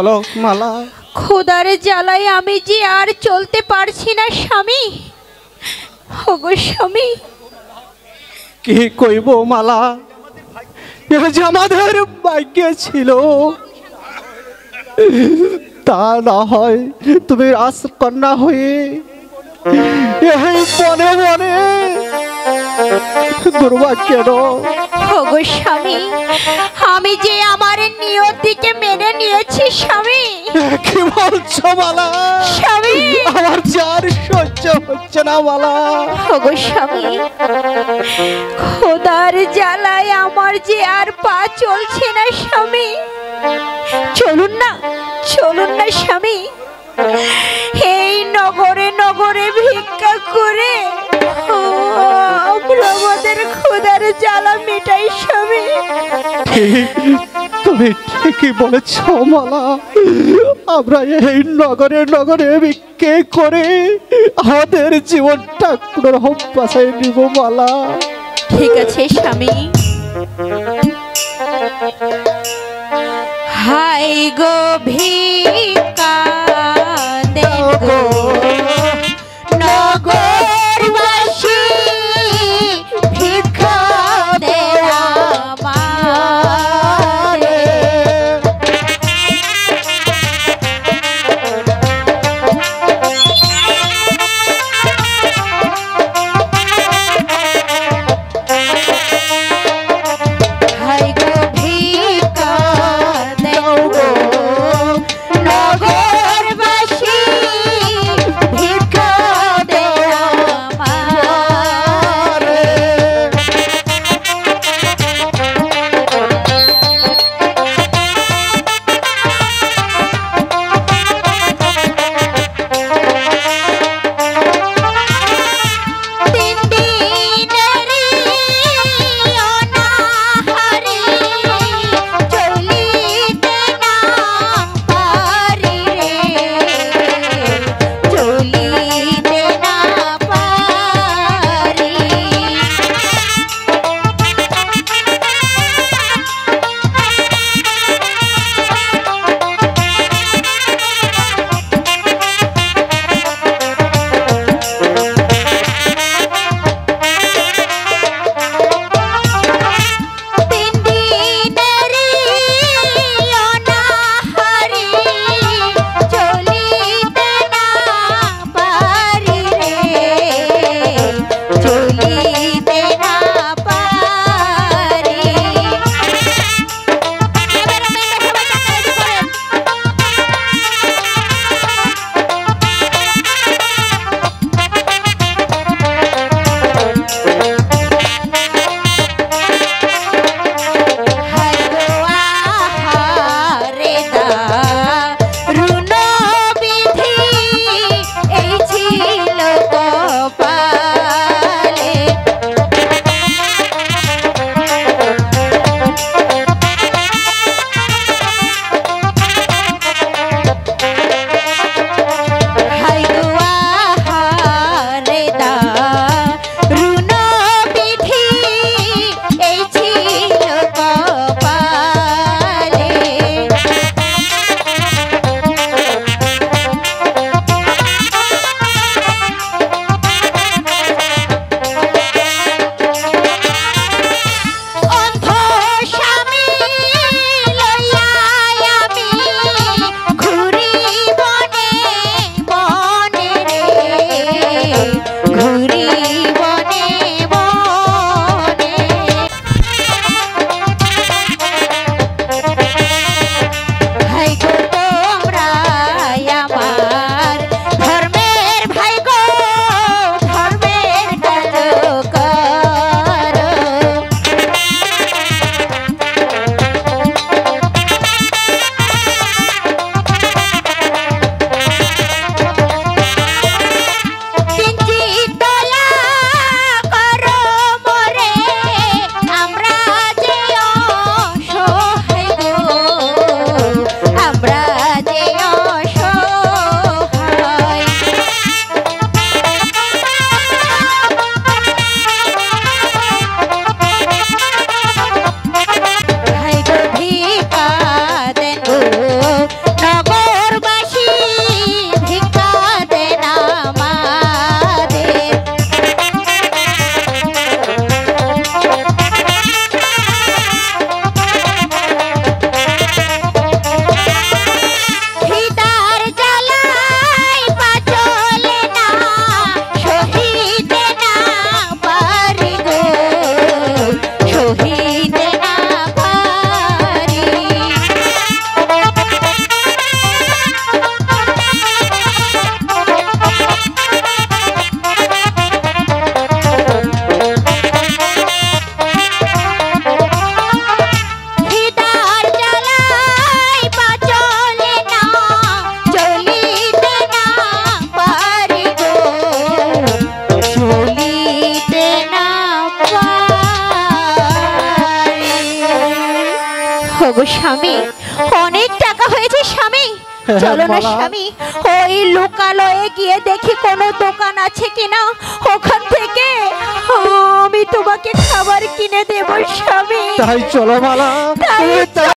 বলো মালা। খোদার জ্বালায় আমি যে আর চলতে পারছি না স্বামী। ওগো স্বামী, কি কইব মালা, এটা যে আমাদের ভাগ্যে ছিল, তা না হয় তুমি রাজকন্যা হয়ে এই বনে বনে ঘুরবা কেন? ওগো স্বামী, আমি যে আমার নিয়তিকে মেনে নিয়েছি স্বামী। কি বলছো মালা? স্বামী, আমার যার সহ্য হচ্ছে না মালা। ওগো স্বামী, খোদার জ্বালায় আমার যে আর পা চলছে না স্বামী। চলুন না, চলুন না স্বামী, এই নগরে নগরে ভিক্ষা করে আমরা আমাদের খোদার জ্বালা মেটাই স্বামী। তুমি ঠিকই বলেছ মালা, আমরা এই নগরে নগরে ভিক্ষে করে আমাদের জীবনটা কোনো রকম বাঁচাই নিব মালা। ঠিক আছে স্বামী। হাই গো ভিক্ষা দেন গো নগরবাসী, ভিক্ষা দেন আমারে। হাই গো ভিক্ষা দেন গো নগর ওগো স্বামী, অনেক টাকা হয়েছে স্বামী। চলো না মালা। স্বামী, ওই লোকালয়ে গিয়ে দেখি কোনো দোকান আছে কিনা, ওখান থেকে আমি তোমাকে খাবার কিনে দেবো স্বামী। তাই চলো মালা, তাই তাই